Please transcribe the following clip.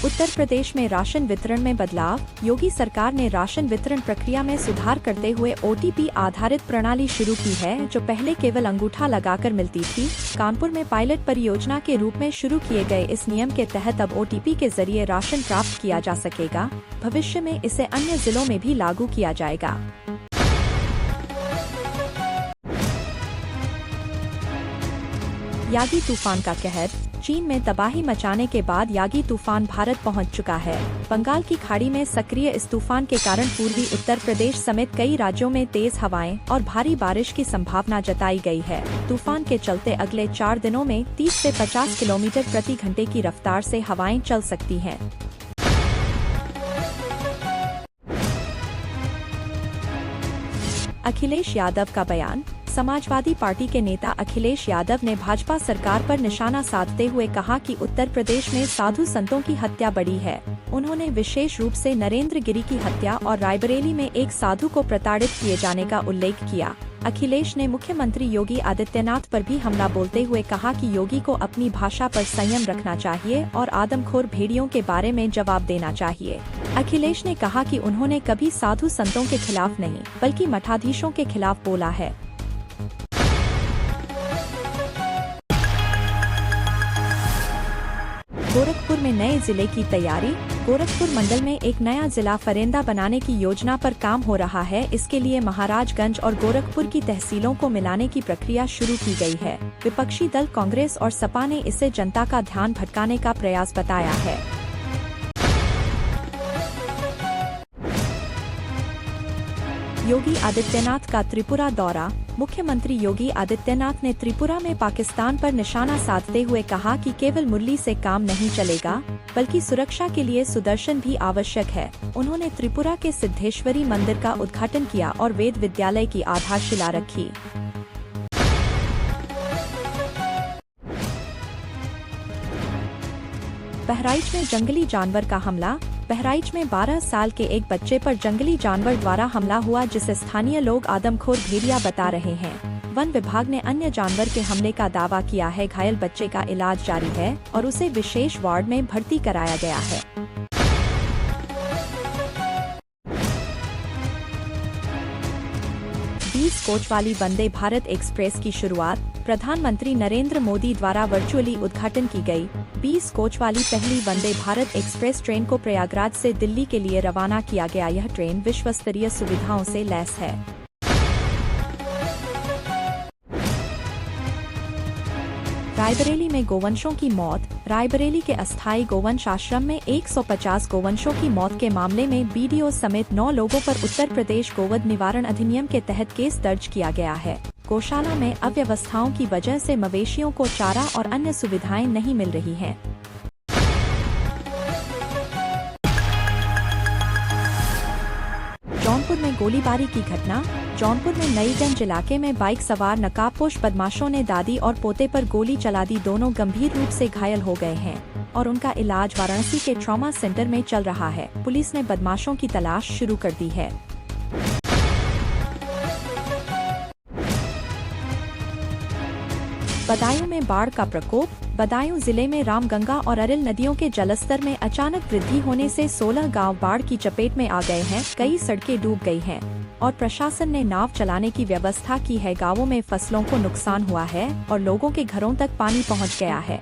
उत्तर प्रदेश में राशन वितरण में बदलाव। योगी सरकार ने राशन वितरण प्रक्रिया में सुधार करते हुए OTP आधारित प्रणाली शुरू की है, जो पहले केवल अंगूठा लगाकर मिलती थी। कानपुर में पायलट परियोजना के रूप में शुरू किए गए इस नियम के तहत अब OTP के जरिए राशन प्राप्त किया जा सकेगा। भविष्य में इसे अन्य जिलों में भी लागू किया जाएगा। यागी तूफान का कहर। चीन में तबाही मचाने के बाद यागी तूफान भारत पहुंच चुका है। बंगाल की खाड़ी में सक्रिय इस तूफान के कारण पूर्वी उत्तर प्रदेश समेत कई राज्यों में तेज हवाएं और भारी बारिश की संभावना जताई गई है। तूफान के चलते अगले 4 दिनों में 30 से 50 किलोमीटर प्रति घंटे की रफ्तार से हवाएं चल सकती हैं। अखिलेश यादव का बयान। समाजवादी पार्टी के नेता अखिलेश यादव ने भाजपा सरकार पर निशाना साधते हुए कहा कि उत्तर प्रदेश में साधु संतों की हत्या बढ़ी है। उन्होंने विशेष रूप से नरेंद्र गिरी की हत्या और रायबरेली में एक साधु को प्रताड़ित किए जाने का उल्लेख किया। अखिलेश ने मुख्यमंत्री योगी आदित्यनाथ पर भी हमला बोलते हुए कहा कि योगी को अपनी भाषा पर संयम रखना चाहिए और आदमखोर भेड़ियों के बारे में जवाब देना चाहिए। अखिलेश ने कहा कि उन्होंने कभी साधु संतों के खिलाफ नहीं, बल्कि मठाधीशों के खिलाफ बोला है। गोरखपुर में नए जिले की तैयारी। गोरखपुर मंडल में एक नया जिला फरेंदा बनाने की योजना पर काम हो रहा है। इसके लिए महाराजगंज और गोरखपुर की तहसीलों को मिलाने की प्रक्रिया शुरू की गई है। विपक्षी दल कांग्रेस और सपा ने इसे जनता का ध्यान भटकाने का प्रयास बताया है। योगी आदित्यनाथ का त्रिपुरा दौरा। मुख्यमंत्री योगी आदित्यनाथ ने त्रिपुरा में पाकिस्तान पर निशाना साधते हुए कहा कि केवल मुरली से काम नहीं चलेगा, बल्कि सुरक्षा के लिए सुदर्शन भी आवश्यक है। उन्होंने त्रिपुरा के सिद्धेश्वरी मंदिर का उद्घाटन किया और वेद विद्यालय की आधारशिला रखी। बहराइच में जंगली जानवर का हमला। बहराइच में 12 साल के एक बच्चे पर जंगली जानवर द्वारा हमला हुआ, जिसे स्थानीय लोग आदमखोर भेड़िया बता रहे हैं। वन विभाग ने अन्य जानवर के हमले का दावा किया है। घायल बच्चे का इलाज जारी है और उसे विशेष वार्ड में भर्ती कराया गया है। कोच वाली वंदे भारत एक्सप्रेस की शुरुआत। प्रधानमंत्री नरेंद्र मोदी द्वारा वर्चुअली उद्घाटन की गई 20 कोच वाली पहली वंदे भारत एक्सप्रेस ट्रेन को प्रयागराज से दिल्ली के लिए रवाना किया गया। यह ट्रेन विश्वस्तरीय सुविधाओं से लैस है। रायबरेली में गोवंशों की मौत। रायबरेली के अस्थायी गोवंश आश्रम में 150 गोवंशों की मौत के मामले में BDO समेत 9 लोगों पर उत्तर प्रदेश गोवध निवारण अधिनियम के तहत केस दर्ज किया गया है। गौशाला में अव्यवस्थाओं की वजह से मवेशियों को चारा और अन्य सुविधाएं नहीं मिल रही हैं। जौनपुर में गोलीबारी की घटना। जौनपुर में नईगंज इलाके में बाइक सवार नकाबपोश बदमाशों ने दादी और पोते पर गोली चला दी। दोनों गंभीर रूप से घायल हो गए हैं और उनका इलाज वाराणसी के ट्रॉमा सेंटर में चल रहा है। पुलिस ने बदमाशों की तलाश शुरू कर दी है। बदायूं में बाढ़ का प्रकोप। बदायूं जिले में रामगंगा और अरिल नदियों के जलस्तर में अचानक वृद्धि होने से 16 गांव बाढ़ की चपेट में आ गए हैं। कई सड़कें डूब गई हैं और प्रशासन ने नाव चलाने की व्यवस्था की है। गांवों में फसलों को नुकसान हुआ है और लोगों के घरों तक पानी पहुंच गया है।